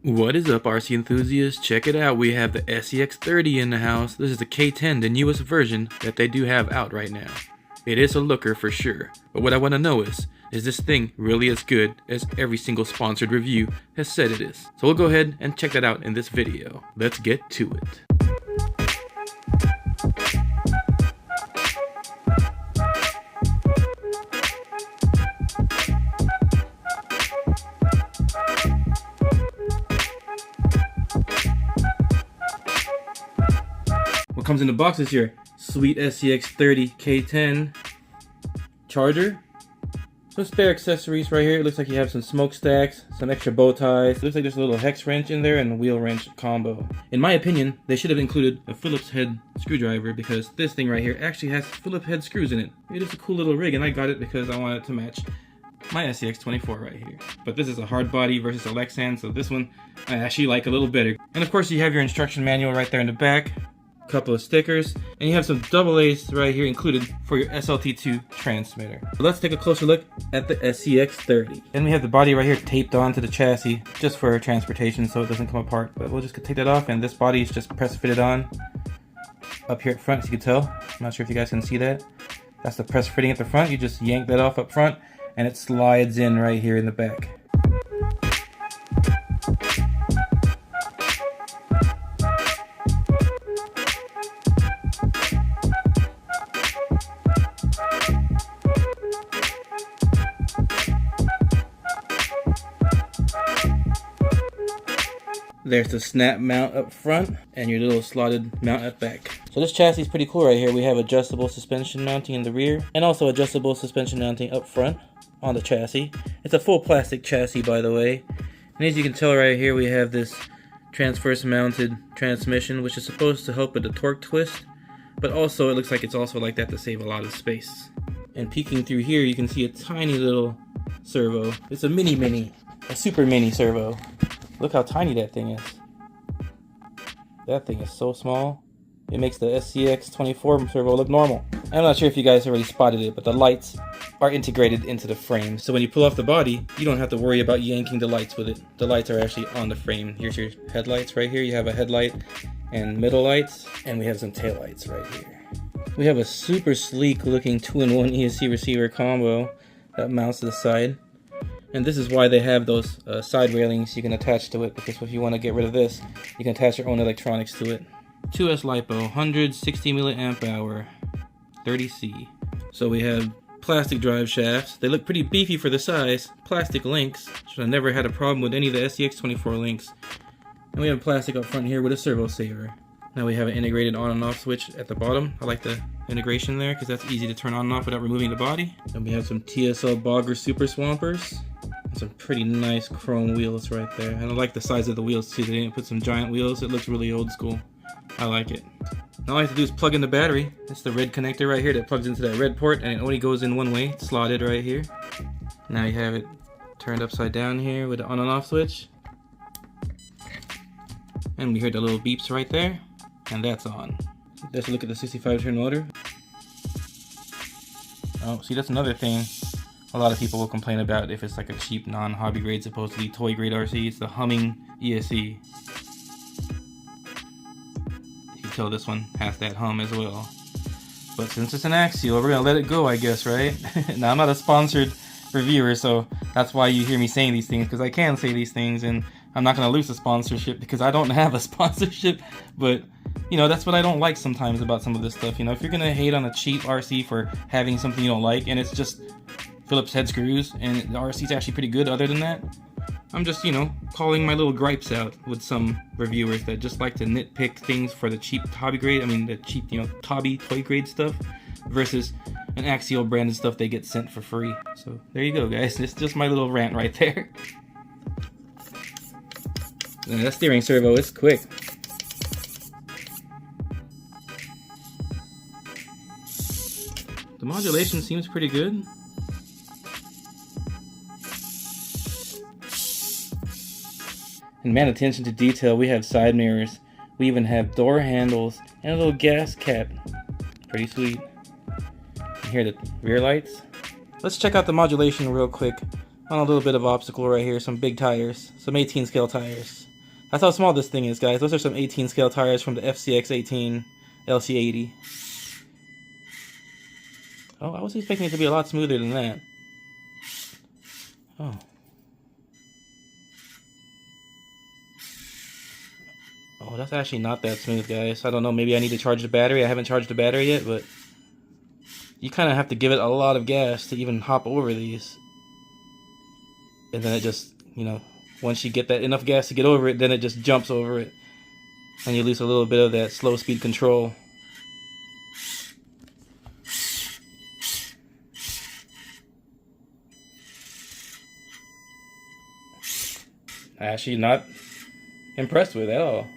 What is up, RC enthusiasts? Check it out, we have the SCX30 in the house. This is the K10, the newest version that they do have out right now. It is a looker for sure, but what I want to know is this thing really as good as every single sponsored review has said it is? So we'll go ahead and check that out in this video. Let's get to it. What comes in the box is your sweet SCX30 K10 charger. Some spare accessories right here. It looks like you have some smokestacks, some extra bow ties. It looks like there's a little hex wrench in there and a wheel wrench combo. In my opinion, they should have included a Phillips head screwdriver because this thing right here actually has Phillips head screws in it. It is a cool little rig and I got it because I wanted it to match my SCX24 right here. But this is a hard body versus a Lexan, so this one I actually like a little better. And of course you have your instruction manual right there in the back. Couple of stickers, and you have some AA's right here included for your SLT2 transmitter. So let's take a closer look at the SCX30. And we have the body right here taped onto the chassis just for transportation so it doesn't come apart, but we'll just take that off, and this body is just press fitted on up here at front, as you can tell. I'm not sure if you guys can see that. That's the press fitting at the front. You just yank that off up front and it slides in right here in the back. There's the snap mount up front and your little slotted mount at back. So this chassis is pretty cool right here. We have adjustable suspension mounting in the rear and also adjustable suspension mounting up front on the chassis. It's a full plastic chassis, by the way. And as you can tell right here, we have this transverse mounted transmission, which is supposed to help with the torque twist, but also it looks like it's also like that to save a lot of space. And peeking through here, you can see a tiny little servo. It's a super mini servo. Look how tiny that thing is. That thing is so small. It makes the SCX24 servo look normal. I'm not sure if you guys already spotted it, but the lights are integrated into the frame. So when you pull off the body, you don't have to worry about yanking the lights with it. The lights are actually on the frame. Here's your headlights right here. You have a headlight and middle lights, and we have some tail lights right here. We have a super sleek looking 2-in-1 ESC receiver combo that mounts to the side. And this is why they have those side railings you can attach to it, because if you want to get rid of this, you can attach your own electronics to it. 2S LiPo, 160 milliamp hour, 30C. So we have plastic drive shafts. They look pretty beefy for the size. Plastic links, so I never had a problem with any of the SCX24 links. And we have plastic up front here with a servo saver. Now we have an integrated on and off switch at the bottom. I like the integration there because that's easy to turn on and off without removing the body. And we have some TSL Bogger Super Swampers. Some pretty nice chrome wheels right there. And I like the size of the wheels too. They didn't put some giant wheels. It looks really old school. I like it. Now all I have to do is plug in the battery. It's the red connector right here that plugs into that red port, and it only goes in one way. It's slotted right here. Now you have it turned upside down here with the on and off switch. And we hear the little beeps right there. And that's on. Let's look at the 65 turn motor. Oh, see, that's another thing a lot of people will complain about if it's like a cheap non-hobby grade, supposedly toy grade RC. It's the humming ESC. You can tell this one has that hum as well. But since it's an Axial, we're gonna let it go, I guess, right? Now, I'm not a sponsored reviewer, so that's why you hear me saying these things, because I can say these things, and I'm not gonna lose the sponsorship because I don't have a sponsorship. But you know, that's what I don't like sometimes about some of this stuff. You know, if you're gonna hate on a cheap RC for having something you don't like, and it's just Phillips head screws, and the RC's actually pretty good other than that, I'm just, you know, calling my little gripes out with some reviewers that just like to nitpick things for the cheap hobby grade, the cheap, you know, hobby toy grade stuff, versus an Axial branded stuff they get sent for free. So there you go, guys. It's just my little rant right there. And that steering servo is quick. The modulation seems pretty good. And man, attention to detail. We have side mirrors. We even have door handles and a little gas cap. Pretty sweet. And here are the rear lights. Let's check out the modulation real quick on a little bit of obstacle right here, some big tires, some 18 scale tires. That's how small this thing is, guys. Those are some 18 scale tires from the SCX30 LC80. Oh, I was expecting it to be a lot smoother than that. Oh. Oh, that's actually not that smooth, guys. I don't know, maybe I need to charge the battery. I haven't charged the battery yet, but you kind of have to give it a lot of gas to even hop over these. And then it just, you know, once you get that enough gas to get over it, then it just jumps over it. And you lose a little bit of that slow speed control. Actually not impressed with it at all.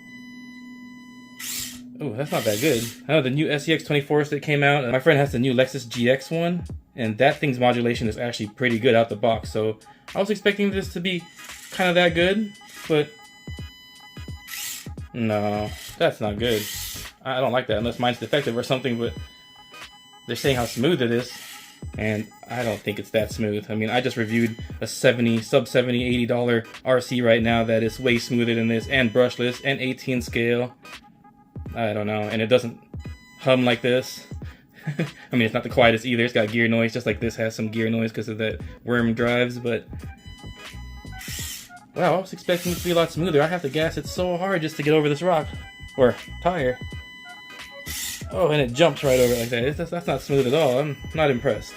Oh, that's not that good. I know the new SCX24s that came out, and my friend has the new Lexus GX one, and that thing's modulation is actually pretty good out the box. So I was expecting this to be kind of that good, but no, that's not good. I don't like that unless mine's defective or something, but they're saying how smooth it is, and I don't think it's that smooth. I mean, I just reviewed a sub $70, $80 RC right now that is way smoother than this, and brushless, and 18 scale. I don't know, and it doesn't hum like this. I mean, it's not the quietest either. It's got gear noise, just like this has some gear noise because of that worm drives, but wow, I was expecting it to be a lot smoother. I have to gas it so hard just to get over this rock, or tire. Oh, and it jumps right over it like that. That's not smooth at all. I'm not impressed.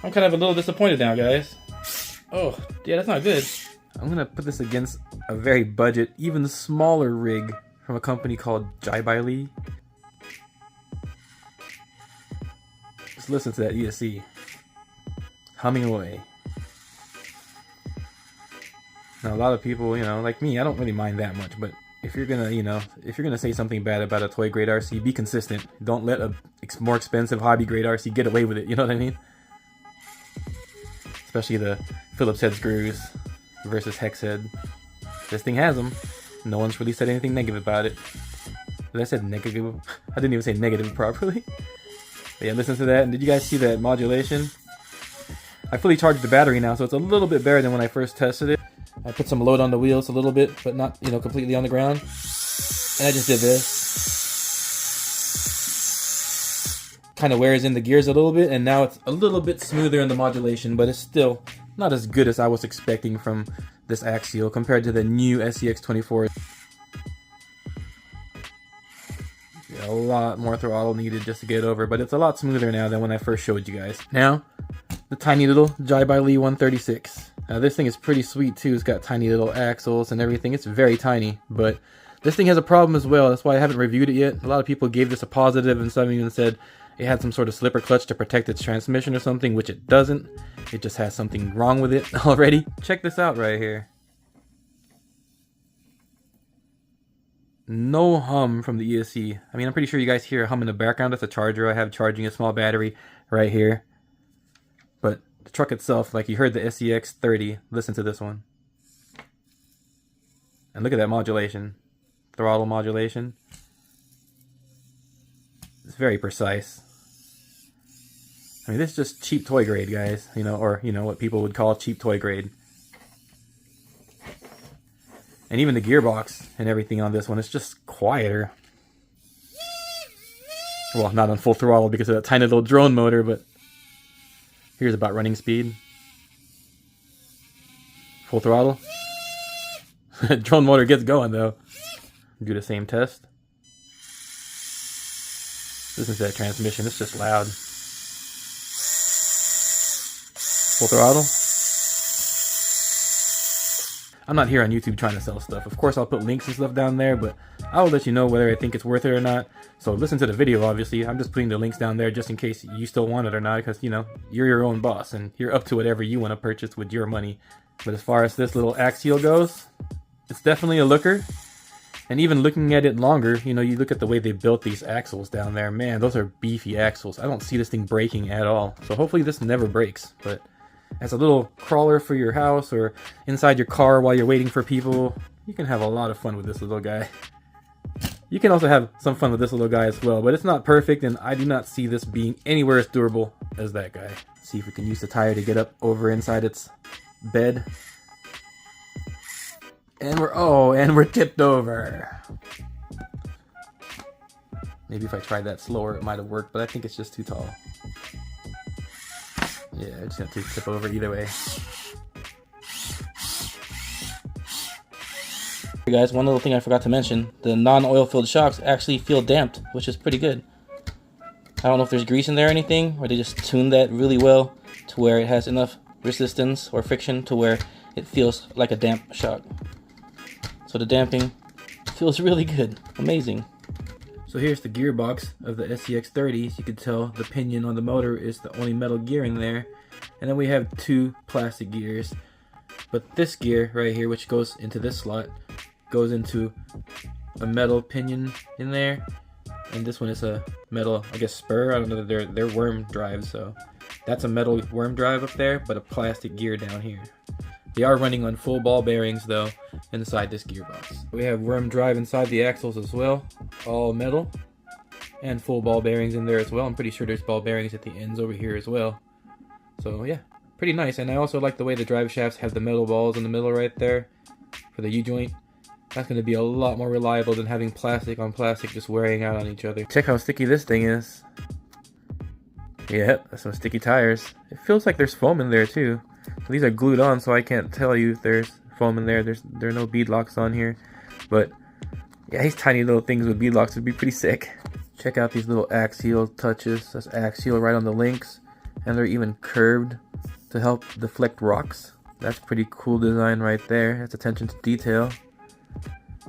I'm kind of a little disappointed now, guys. Oh, yeah, that's not good. I'm gonna put this against a very budget, even smaller rig from a company called Jaibai. Just listen to that ESC humming away. Now, a lot of people, you know, like me, I don't really mind that much, but if you're gonna, you know, if you're gonna say something bad about a toy grade RC, be consistent. Don't let a more expensive hobby grade RC get away with it, you know what I mean? Especially the Phillips head screws versus hex head. This thing has them. No one's really said anything negative about it. Did I say negative? I didn't even say negative properly. But yeah, listen to that. And did you guys see that modulation? I fully charged the battery now, so it's a little bit better than when I first tested it. I put some load on the wheels a little bit, but not, you know, completely on the ground. And I just did this. Kind of wears in the gears a little bit, and now it's a little bit smoother in the modulation, but it's still not as good as I was expecting from this Axial compared to the new SCX24. A lot more throttle needed just to get over, but it's a lot smoother now than when I first showed you guys. Now, the tiny little Jaibai 136. Now this thing is pretty sweet too. It's got tiny little axles and everything. It's very tiny, but this thing has a problem as well. That's why I haven't reviewed it yet. A lot of people gave this a positive, and some even said it had some sort of slipper clutch to protect its transmission or something, which it doesn't. It just has something wrong with it already. Check this out right here. No hum from the ESC. I mean, I'm pretty sure you guys hear a hum in the background. That's a charger I have charging a small battery right here. But the truck itself, like you heard the SCX30, listen to this one. And look at that modulation. Throttle modulation. It's very precise. I mean, this is just cheap toy grade, guys. You know, or, you know, what people would call cheap toy grade. And even the gearbox and everything on this one is just quieter. Well, not on full throttle because of that tiny little drone motor, but here's about running speed. Full throttle. Drone motor gets going though. Do the same test. Listen to that transmission, it's just loud. Full throttle. I'm not here on YouTube trying to sell stuff. Of course, I'll put links and stuff down there, but I'll let you know whether I think it's worth it or not. So listen to the video, obviously. I'm just putting the links down there just in case you still want it or not, because, you know, you're your own boss and you're up to whatever you want to purchase with your money. But as far as this little Axial goes, it's definitely a looker. And even looking at it longer, you know, you look at the way they built these axles down there. Man, those are beefy axles. I don't see this thing breaking at all. So hopefully this never breaks, but as a little crawler for your house or inside your car while you're waiting for people, you can have a lot of fun with this little guy. You can also have some fun with this little guy as well, but it's not perfect, and I do not see this being anywhere as durable as that guy. See if we can use the tire to get up over inside its bed. And we're tipped over. Maybe if I tried that slower, it might have worked, but I think it's just too tall. Yeah, it's gonna tip over either way. Hey guys, one little thing I forgot to mention, the non-oil filled shocks actually feel damped, which is pretty good. I don't know if there's grease in there or anything, or they just tuned that really well to where it has enough resistance or friction to where it feels like a damp shock. So the damping feels really good. Amazing. So here's the gearbox of the SCX30. As you can tell, the pinion on the motor is the only metal gear in there. And then we have 2 plastic gears. But this gear right here, which goes into this slot, goes into a metal pinion in there. And this one is a metal, I guess, spur. I don't know, they're worm drives, so that's a metal worm drive up there, but a plastic gear down here. They are running on full ball bearings though inside this gearbox. We have worm drive inside the axles as well, all metal, and full ball bearings in there as well. I'm pretty sure there's ball bearings at the ends over here as well. So yeah, pretty nice. And I also like the way the drive shafts have the metal balls in the middle right there for the U-joint. That's going to be a lot more reliable than having plastic on plastic just wearing out on each other. Check how sticky this thing is. Yep, that's some sticky tires. It feels like there's foam in there too. These are glued on, so I can't tell you if there's foam in there. There are no bead locks on here. But yeah, these tiny little things with bead locks would be pretty sick. Check out these little Axial touches. That's Axial right on the links. And they're even curved to help deflect rocks. That's pretty cool design right there. That's attention to detail.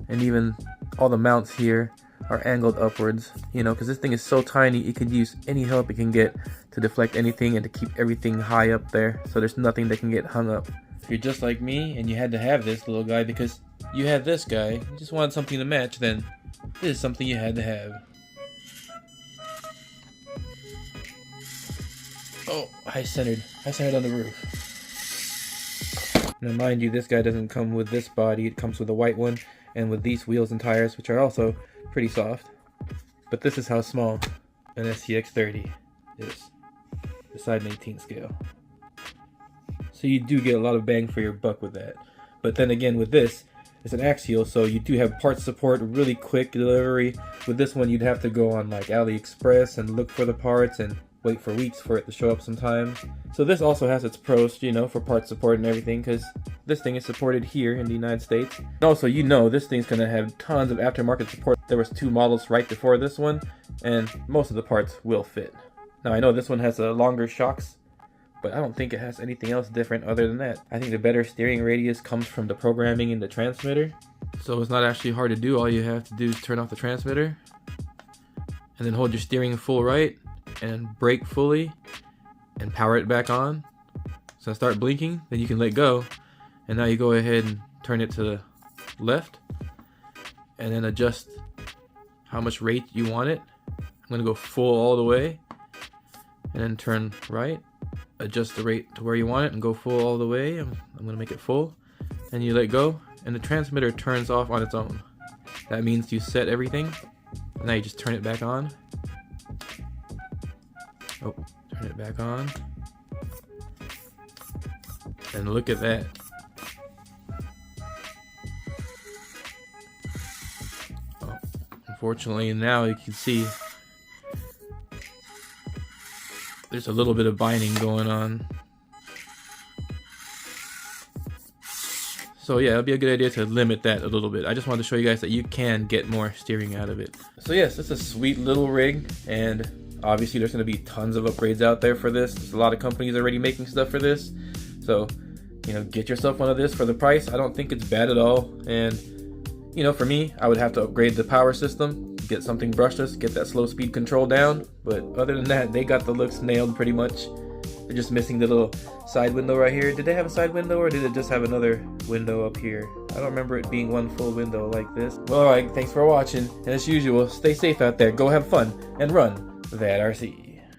And even all the mounts here are angled upwards, you know, because this thing is so tiny, it could use any help it can get to deflect anything and to keep everything high up there, so there's nothing that can get hung up. If you're just like me and you had to have this little guy because you had this guy, you just wanted something to match, then this is something you had to have. Oh, high centered on the roof. Now mind you, this guy doesn't come with this body, it comes with a white one and with these wheels and tires, which are also pretty soft. But this is how small an SCX30 is, the side and 18 scale. So you do get a lot of bang for your buck with that. But then again, with this, it's an Axial, so you do have part support, really quick delivery. With this one, you'd have to go on like AliExpress and look for the parts and wait for weeks for it to show up sometimes. So this also has its pros, you know, for part support and everything, because this thing is supported here in the United States. And also, you know, this thing's gonna have tons of aftermarket support. There was 2 models right before this one, and most of the parts will fit. Now I know this one has longer shocks, but I don't think it has anything else different other than that. I think the better steering radius comes from the programming in the transmitter. So it's not actually hard to do. All you have to do is turn off the transmitter, and then hold your steering full right, and brake fully, and power it back on. So start blinking, then you can let go, and now you go ahead and turn it to the left, and then adjust how much rate you want it. I'm gonna go full all the way, and then turn right, adjust the rate to where you want it, and go full all the way. I'm gonna make it full, and you let go, and the transmitter turns off on its own. That means you set everything, and now you just turn it back on. Oh, turn it back on. And look at that. Oh, unfortunately, now you can see there's a little bit of binding going on. So yeah, it'd be a good idea to limit that a little bit. I just wanted to show you guys that you can get more steering out of it. So yes, it's a sweet little rig, and obviously there's going to be tons of upgrades out there for this. There's a lot of companies already making stuff for this. So, you know, get yourself one of this for the price. I don't think it's bad at all. And, you know, for me, I would have to upgrade the power system, get something brushless, get that slow speed control down. But other than that, they got the looks nailed pretty much. They're just missing the little side window right here. Did they have a side window, or did it just have another window up here? I don't remember it being one full window like this. Well, alright, thanks for watching. And as usual, stay safe out there, go have fun, and run that RC.